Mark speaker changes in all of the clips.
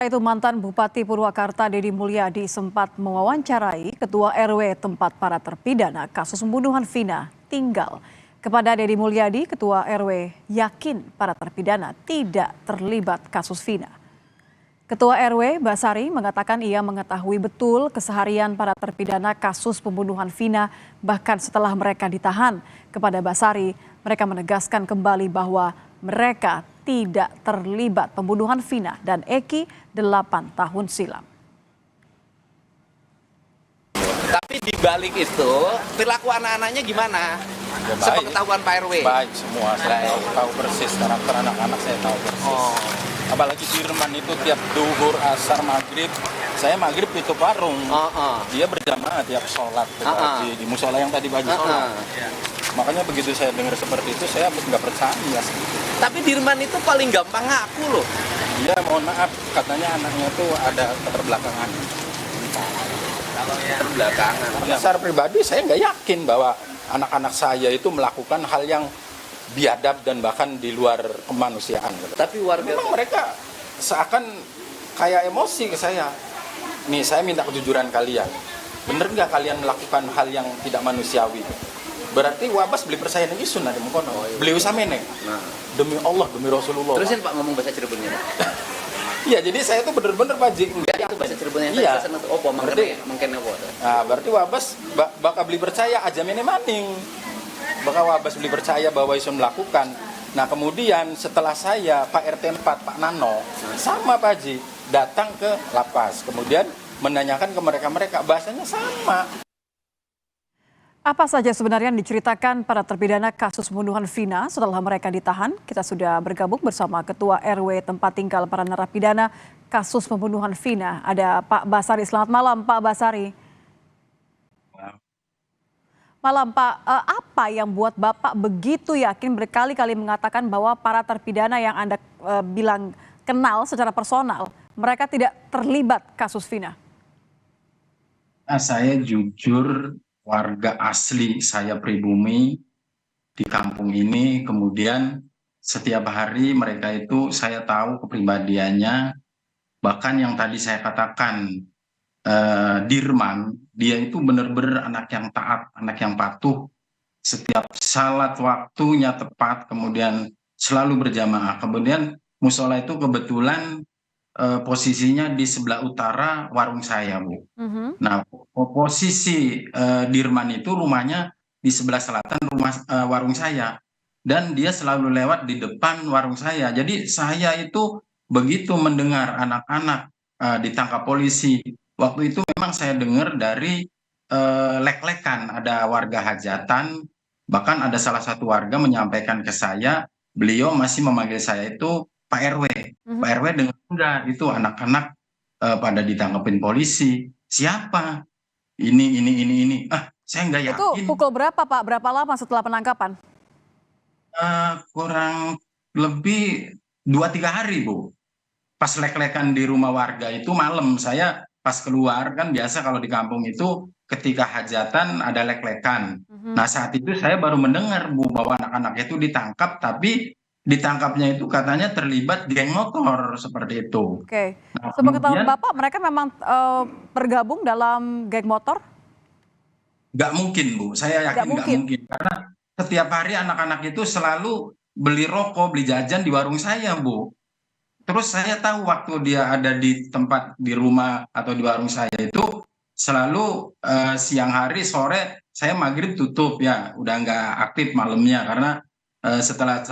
Speaker 1: Itu mantan Bupati Purwakarta Deddy Mulyadi sempat mewawancarai Ketua RW tempat para terpidana kasus pembunuhan Vina tinggal. Kepada Deddy Mulyadi, Ketua RW yakin para terpidana tidak terlibat kasus Vina. Ketua RW Basari mengatakan ia mengetahui betul keseharian para terpidana kasus pembunuhan Vina bahkan setelah mereka ditahan. Kepada Basari, mereka menegaskan kembali bahwa mereka tidak terlibat pembunuhan Vina dan Eki 8 tahun silam.
Speaker 2: Tapi di balik itu, perilaku anak-anaknya gimana?
Speaker 3: Ya,
Speaker 2: Sepengetahuan Pak RW?
Speaker 3: Baik semua, saya tahu persis karakter anak-anak, saya tahu persis. Apalagi Dirman itu tiap duhur, asar, maghrib, saya maghrib itu warung. Dia berjamaah tiap sholat di musola yang tadi pagi sholat. Makanya begitu saya dengar seperti itu, saya nggak percaya.
Speaker 2: Tapi Dirman itu paling gampang ngaku loh.
Speaker 3: Dia mohon maaf, katanya anaknya itu ada keterbelakangan.
Speaker 2: Terbelakangan.
Speaker 3: Secara pribadi saya nggak yakin bahwa anak-anak saya itu melakukan hal yang biadab dan bahkan di luar kemanusiaan.
Speaker 2: Tapi warga
Speaker 3: memang mereka seakan kayak emosi ke saya. Nih saya minta kejujuran kalian. Bener nggak kalian melakukan hal yang tidak manusiawi? Berarti wabas beli percaya nih isun ada mengkono. Beli usamene. Nah, demi Allah, demi Rasulullah.
Speaker 2: Terusin Pak ngomong bahasa Cirebonnya.
Speaker 3: Iya, jadi saya tuh bener-bener Pak
Speaker 2: Ya, itu bahasa Cirebonnya.
Speaker 3: Iya.
Speaker 2: Opo mangkene apa?
Speaker 3: Nah, berarti wabas bakal beli percaya aja mene maning. Bakal wabas beli percaya bahwa isun melakukan. Nah, kemudian setelah saya Pak RT 4 Pak Nano sama Pak Haji datang ke lapas. Kemudian menanyakan ke mereka-mereka bahasanya sama.
Speaker 1: Apa saja sebenarnya yang diceritakan para terpidana kasus pembunuhan Vina setelah mereka ditahan? Kita sudah bergabung bersama Ketua RW tempat tinggal para narapidana kasus pembunuhan Vina. Ada Pak Basari. Selamat malam Pak Basari. Malam Pak, apa yang buat Bapak begitu yakin berkali-kali mengatakan bahwa para terpidana yang Anda bilang kenal secara personal, mereka tidak terlibat kasus Vina?
Speaker 4: Nah, saya jujur warga asli, saya pribumi di kampung ini, kemudian setiap hari mereka itu saya tahu kepribadiannya, bahkan yang tadi saya katakan Dirman, dia itu benar-benar anak yang taat, anak yang patuh, setiap salat waktunya tepat, kemudian selalu berjamaah. Kemudian musola itu kebetulan posisinya di sebelah utara warung saya, Bu. Nah, posisi Dirman itu rumahnya di sebelah selatan warung saya, dan dia selalu lewat di depan warung saya. Jadi saya itu begitu mendengar anak-anak ditangkap polisi, waktu itu memang saya dengar dari lek-lekan, ada warga hajatan, bahkan ada salah satu warga menyampaikan ke saya, beliau masih memanggil saya itu Pak RW. Pak RW dengar enggak itu anak-anak pada ditangkapin polisi. Siapa? Ini. Saya nggak yakin.
Speaker 1: Itu pukul berapa Pak? Berapa lama setelah penangkapan?
Speaker 4: Kurang lebih 2-3 hari, Bu. Pas lek-lekan di rumah warga itu malam, saya pas keluar, kan biasa kalau di kampung itu ketika hajatan ada lek-lekan. Nah, saat itu saya baru mendengar, Bu, bahwa anak-anak itu ditangkap, tapi ditangkapnya itu katanya terlibat geng motor seperti itu.
Speaker 1: Oke.
Speaker 4: Nah,
Speaker 1: Sepengetahuan
Speaker 4: kemudian
Speaker 1: Bapak, mereka memang bergabung dalam geng motor?
Speaker 4: nggak mungkin, Bu. Saya yakin nggak mungkin. Karena setiap hari anak-anak itu selalu beli rokok, beli jajan di warung saya, Bu. Terus saya tahu waktu dia ada di tempat di rumah atau di warung saya itu selalu siang hari, sore, saya maghrib tutup ya, udah nggak aktif malamnya karena setelah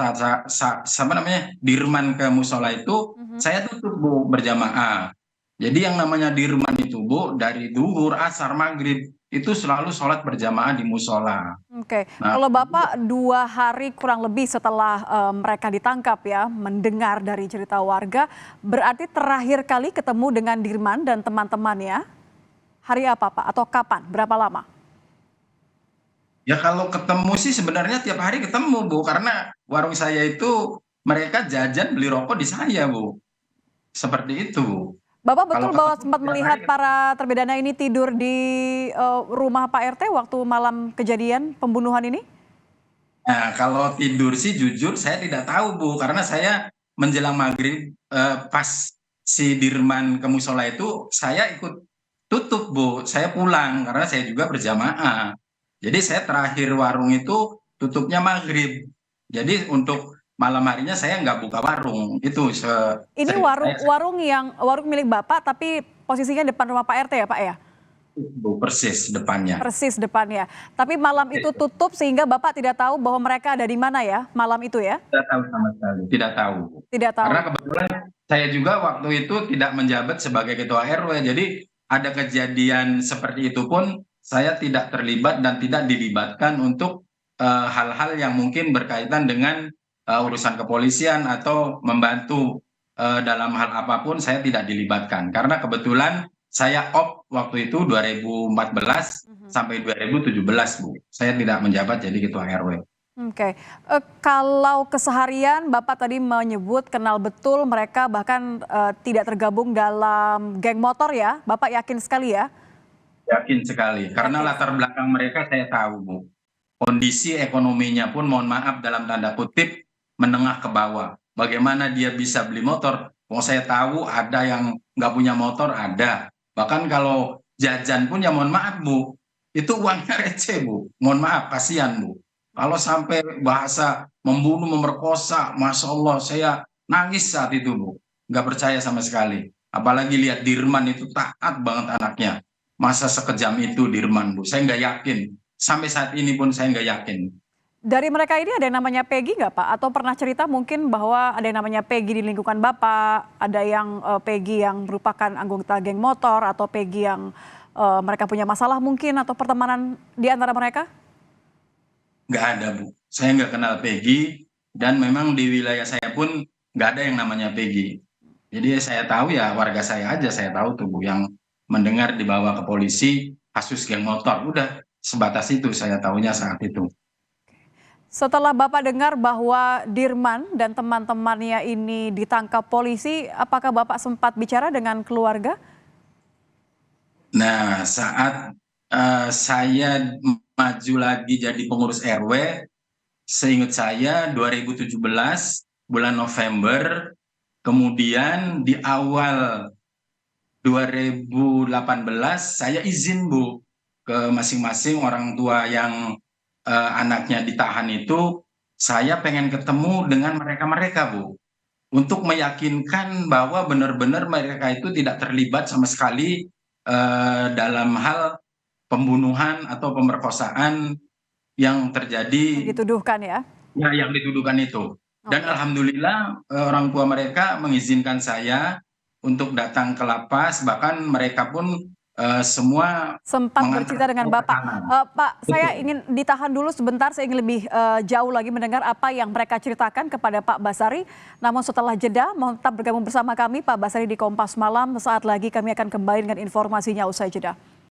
Speaker 4: Dirman ke musola itu saya tutup, Bu, berjamaah. Jadi yang namanya Dirman itu, Bu, dari duhur, asar, maghrib itu selalu sholat berjamaah di musola.
Speaker 1: Oke,
Speaker 4: Nah,
Speaker 1: kalau Bapak 2 hari kurang lebih setelah mereka ditangkap ya, mendengar dari cerita warga, berarti terakhir kali ketemu dengan Dirman dan teman-temannya, hari apa Pak? Atau kapan? Berapa lama?
Speaker 4: ya kalau ketemu sih sebenarnya tiap hari ketemu, Bu, karena warung saya itu mereka jajan beli rokok di saya, Bu. Seperti itu.
Speaker 1: Bapak
Speaker 4: Kalau
Speaker 1: betul bahwa
Speaker 4: ketemu
Speaker 1: sempat
Speaker 4: tiap
Speaker 1: melihat
Speaker 4: hari,
Speaker 1: para terpidana ini tidur di rumah Pak RT waktu malam kejadian pembunuhan ini?
Speaker 4: nah, kalau tidur sih jujur saya tidak tahu, Bu, karena saya menjelang maghrib pas si Dirman ke musola itu saya ikut tutup Bu, saya pulang karena saya juga berjamaah. Jadi saya terakhir warung itu tutupnya maghrib. Jadi untuk malam harinya saya nggak buka warung itu
Speaker 1: Ini warung milik Bapak tapi posisinya depan rumah Pak RT ya Pak ya?
Speaker 4: Bu, persis depannya.
Speaker 1: Persis depannya. Tapi malam itu tutup sehingga Bapak tidak tahu bahwa mereka ada di mana ya malam itu ya?
Speaker 4: Tidak tahu sama sekali, tidak tahu.
Speaker 1: Tidak tahu.
Speaker 4: Karena kebetulan saya juga waktu itu tidak menjabat sebagai ketua RW, jadi ada kejadian seperti itu pun saya tidak terlibat dan tidak dilibatkan untuk hal-hal yang mungkin berkaitan dengan urusan kepolisian atau membantu dalam hal apapun saya tidak dilibatkan. Karena kebetulan saya waktu itu 2014 sampai 2017 Bu. Saya tidak menjabat jadi ketua RW.
Speaker 1: Oke, kalau keseharian Bapak tadi menyebut kenal betul mereka bahkan tidak tergabung dalam geng motor ya, Bapak yakin sekali ya?
Speaker 4: Yakin sekali, karena latar belakang mereka saya tahu Bu. Kondisi ekonominya pun mohon maaf dalam tanda kutip menengah ke bawah. Bagaimana dia bisa beli motor? Mau saya tahu ada yang nggak punya motor ada. Bahkan kalau jajan pun ya mohon maaf Bu, itu uangnya receh Bu. Mohon maaf, kasihan Bu. Kalau sampai bahasa membunuh, memerkosa, Masya Allah, saya nangis saat itu, Bu. Nggak percaya sama sekali. Apalagi lihat Dirman itu taat banget anaknya. Masa sekejam itu Dirman, Bu. Saya nggak yakin. Sampai saat ini pun saya nggak yakin.
Speaker 1: Dari mereka ini ada yang namanya Peggy nggak Pak? Atau pernah cerita mungkin bahwa ada yang namanya Peggy di lingkungan Bapak, ada yang Peggy yang merupakan anggota geng motor, atau Peggy yang mereka punya masalah mungkin, atau pertemanan di antara mereka?
Speaker 4: Nggak ada Bu, saya nggak kenal Peggy dan memang di wilayah saya pun nggak ada yang namanya Peggy. Jadi saya tahu ya warga saya aja saya tahu tuh Bu yang mendengar dibawa ke polisi kasus geng motor. Udah sebatas itu saya tahunya saat itu.
Speaker 1: Setelah Bapak dengar bahwa Dirman dan teman-temannya ini ditangkap polisi, apakah Bapak sempat bicara dengan keluarga?
Speaker 4: Nah saat saya maju lagi jadi pengurus RW, seingat saya 2017 bulan November, kemudian di awal 2018 saya izin Bu ke masing-masing orang tua yang anaknya ditahan itu, saya pengen ketemu dengan mereka-mereka Bu, untuk meyakinkan bahwa benar-benar mereka itu tidak terlibat sama sekali dalam hal pembunuhan atau pemerkosaan yang terjadi.
Speaker 1: Yang dituduhkan ya?
Speaker 4: Ya, yang dituduhkan itu. Dan alhamdulillah orang tua mereka mengizinkan saya untuk datang ke lapas, bahkan mereka pun semua
Speaker 1: sempat bercerita dengan Bapak. Pak, saya
Speaker 4: Betul.
Speaker 1: ingin ditahan dulu sebentar, saya ingin lebih jauh lagi mendengar apa yang mereka ceritakan kepada Pak Basari. Namun setelah jeda, mohon tetap bergabung bersama kami Pak Basari di Kompas Malam. Sesaat lagi kami akan kembali dengan informasinya usai jeda.